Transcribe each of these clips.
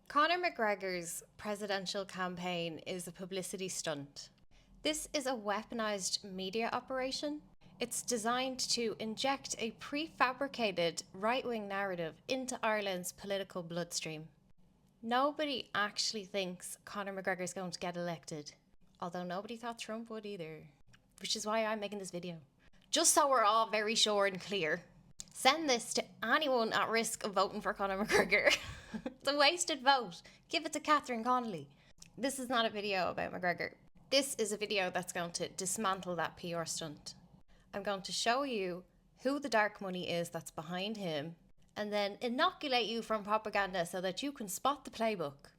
Conor McGregor's presidential campaign is a publicity stunt. This is a weaponized media operation. It's designed to inject a prefabricated right-wing narrative into Ireland's political bloodstream. Nobody actually thinks Conor McGregor is going to get elected, although nobody thought Trump would either, which is why I'm making this video. Just so we're all very sure and clear, send this to anyone at risk of voting for Conor McGregor. It's a wasted vote. Give it to Catherine Connolly. This is not a video about McGregor. This is a video that's going to dismantle that PR stunt. I'm going to show you who the dark money is that's behind him, and then inoculate you from propaganda so that you can spot the playbook.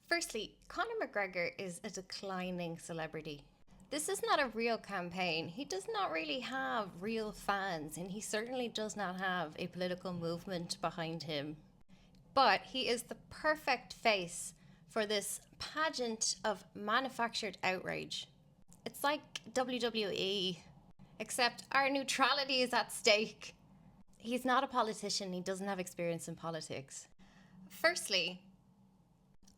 Firstly, Conor McGregor is a declining celebrity. This is not a real campaign. He does not really have real fans, and he certainly does not have a political movement behind him. But he is the perfect face for this pageant of manufactured outrage. It's like WWE, except our neutrality is at stake. He's not a politician. He doesn't have experience in politics. Firstly,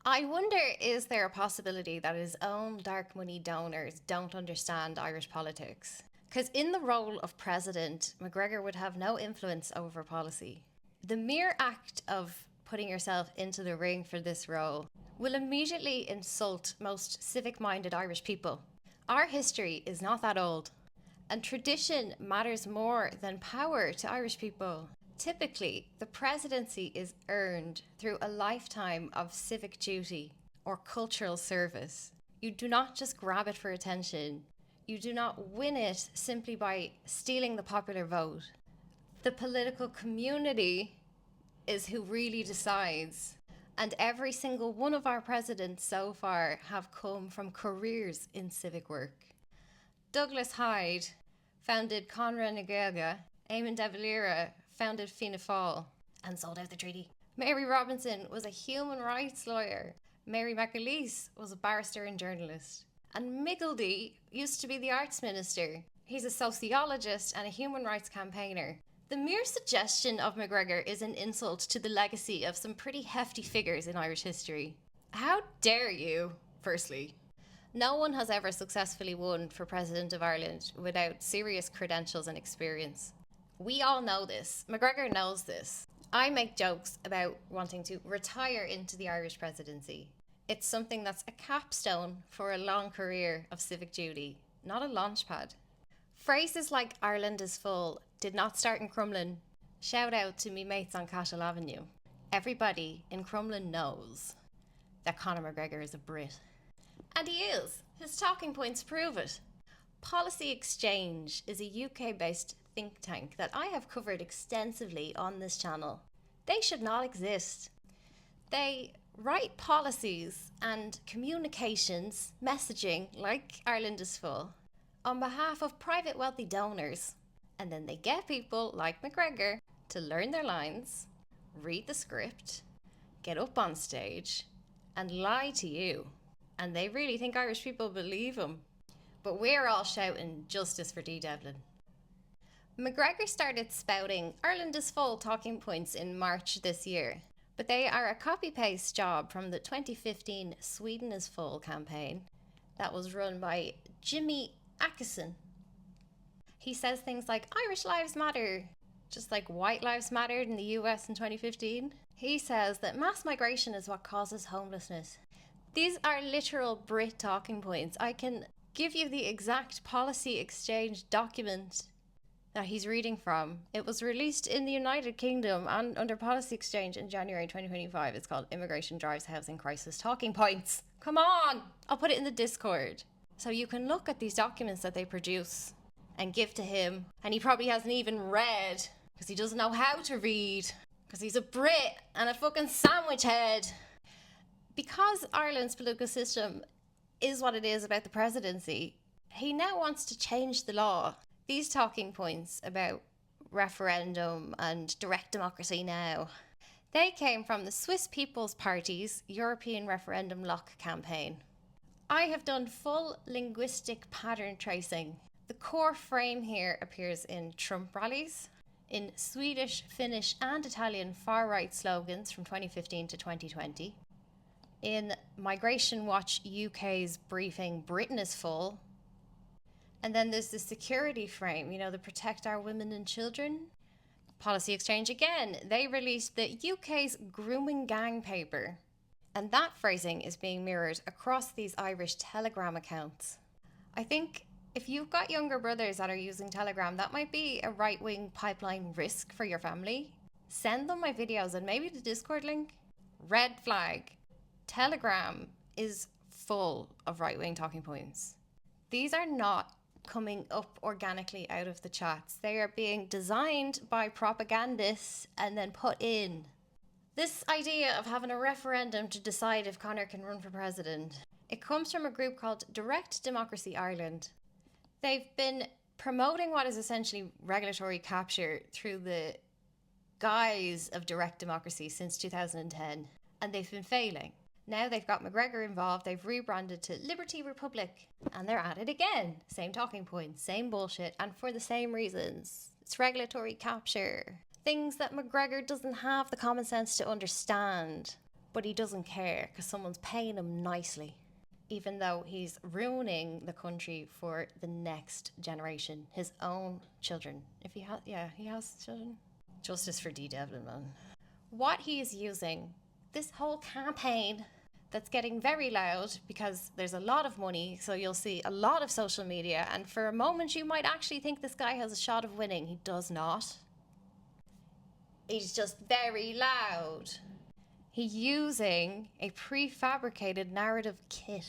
I wonder, is there a possibility that his own dark money donors don't understand Irish politics? Because in the role of president, McGregor would have no influence over policy. The mere act of putting yourself into the ring for this role will immediately insult most civic-minded Irish people. Our history is not that old, and tradition matters more than power to Irish people. Typically, the presidency is earned through a lifetime of civic duty or cultural service. You do not just grab it for attention. You do not win it simply by stealing the popular vote. The political community is who really decides. And every single one of our presidents so far have come from careers in civic work. Douglas Hyde founded Conradh na Gaeilge. Eamon de Valera founded Fianna Fáil and sold out the treaty. Mary Robinson was a human rights lawyer. Mary McAleese was a barrister and journalist. And Miggledy used to be the arts minister. He's a sociologist and a human rights campaigner. The mere suggestion of McGregor is an insult to the legacy of some pretty hefty figures in Irish history. How dare you, firstly? No one has ever successfully won for President of Ireland without serious credentials and experience. We all know this. McGregor knows this. I make jokes about wanting to retire into the Irish presidency. It's something that's a capstone for a long career of civic duty, not a launchpad. Phrases like Ireland is full did not start in Crumlin. Shout out to me mates on Cashel Avenue. Everybody in Crumlin knows that Conor McGregor is a Brit. And he is. His talking points prove it. Policy Exchange is a UK-based think tank that I have covered extensively on this channel. They should not exist. They write policies and communications, messaging like Ireland is full, on behalf of private wealthy donors. And then they get people like McGregor to learn their lines, read the script, get up on stage, and lie to you. And they really think Irish people believe him. But we're all shouting justice for D. Devlin. McGregor started spouting Ireland is full talking points in March this year, but they are a copy-paste job from the 2015 Sweden is Full campaign that was run by Jimmy Akeson. He says things like Irish lives matter, just like white lives mattered in the US in 2015. He says that mass migration is what causes homelessness. These are literal Brit talking points. I can give you the exact policy exchange document that he's reading from. It was released in the United Kingdom and under policy exchange in January 2025. It's called Immigration Drives Housing Crisis Talking Points. Come on! I'll put it in the Discord. So you can look at these documents that they produce and give to him. And he probably hasn't even read because he doesn't know how to read because he's a Brit and a fucking sandwich head. Because Ireland's political system is what it is about the presidency, he now wants to change the law. These talking points about referendum and direct democracy now, they came from the Swiss People's Party's European Referendum Lock campaign. I have done full linguistic pattern tracing. The core frame here appears in Trump rallies, in Swedish, Finnish and Italian far-right slogans from 2015 to 2020. In Migration Watch UK's briefing, Britain is full. And then there's the security frame, the Protect Our Women and Children. Policy Exchange again, they released the UK's grooming gang paper. And that phrasing is being mirrored across these Irish Telegram accounts. I think if you've got younger brothers that are using Telegram, that might be a right-wing pipeline risk for your family. Send them my videos and maybe the Discord link. Red flag. Telegram is full of right-wing talking points. These are not coming up organically out of the chats. They are being designed by propagandists and then put in. This idea of having a referendum to decide if Conor can run for president, it comes from a group called Direct Democracy Ireland. They've been promoting what is essentially regulatory capture through the guise of direct democracy since 2010, and they've been failing. Now they've got McGregor involved, they've rebranded to Liberty Republic, and they're at it again. Same talking points, same bullshit, and for the same reasons. It's regulatory capture. Things that McGregor doesn't have the common sense to understand, but he doesn't care because someone's paying him nicely, even though he's ruining the country for the next generation, his own children. If he has children. Justice for D. Devlin, man. What he is using, this whole campaign that's getting very loud because there's a lot of money, so you'll see a lot of social media, and for a moment you might actually think this guy has a shot of winning. He does not. He's just very loud. He's using a prefabricated narrative kit.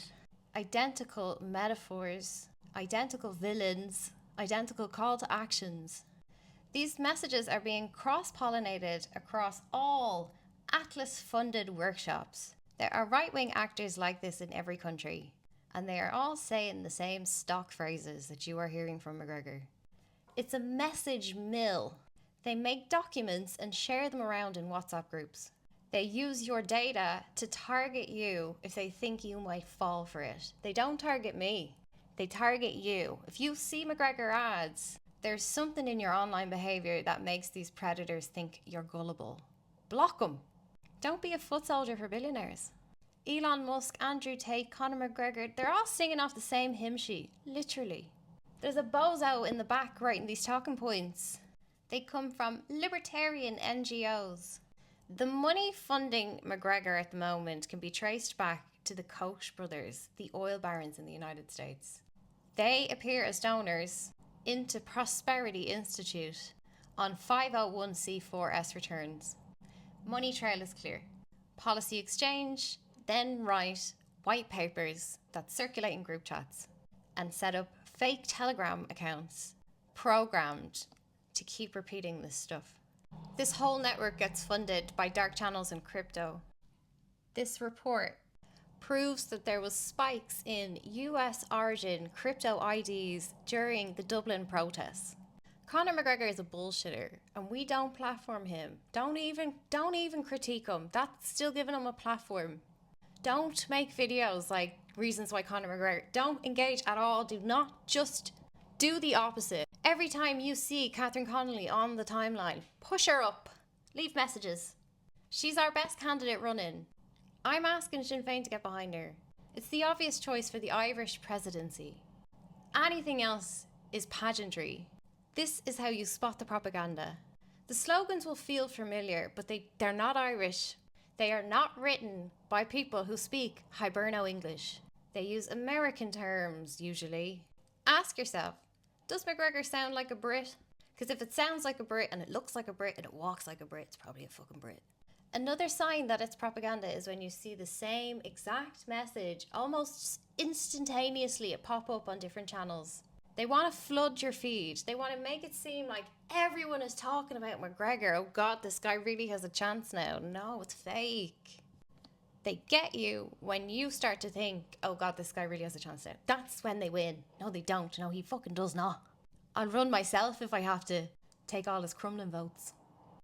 Identical metaphors, identical villains, identical call to actions. These messages are being cross-pollinated across all Atlas-funded workshops. There are right-wing actors like this in every country, and they are all saying the same stock phrases that you are hearing from McGregor. It's a message mill. They make documents and share them around in WhatsApp groups. They use your data to target you if they think you might fall for it. They don't target me. They target you. If you see McGregor ads, there's something in your online behavior that makes these predators think you're gullible. Block them. Don't be a foot soldier for billionaires. Elon Musk, Andrew Tate, Conor McGregor, they're all singing off the same hymn sheet, literally. There's a bozo in the back writing these talking points. They come from libertarian NGOs. The money funding McGregor at the moment can be traced back to the Koch brothers, the oil barons in the United States. They appear as donors into Prosperity Institute on 501c4s returns. Money trail is clear. Policy Exchange then write white papers that circulate in group chats and set up fake Telegram accounts programmed to keep repeating this stuff. This whole network gets funded by dark channels and crypto. This report proves that there was spikes in US origin crypto IDs during the Dublin protests. Conor McGregor is a bullshitter and we don't platform him. Don't even critique him. That's still giving him a platform. Don't make videos like reasons why Conor McGregor. Don't engage at all. Do not, just do the opposite. Every time you see Catherine Connolly on the timeline, push her up. Leave messages. She's our best candidate running. I'm asking Sinn Féin to get behind her. It's the obvious choice for the Irish presidency. Anything else is pageantry. This is how you spot the propaganda. The slogans will feel familiar, but they're not Irish. They are not written by people who speak Hiberno English. They use American terms, usually. Ask yourself, does McGregor sound like a Brit? Because if it sounds like a Brit and it looks like a Brit and it walks like a Brit, it's probably a fucking Brit. Another sign that it's propaganda is when you see the same exact message almost instantaneously pop up on different channels. They want to flood your feed. They want to make it seem like everyone is talking about McGregor. Oh God, this guy really has a chance now. No, it's fake. They get you when you start to think, oh God, this guy really has a chance now. That's when they win. No, they don't. No, he fucking does not. I'll run myself if I have to take all his Crumlin votes.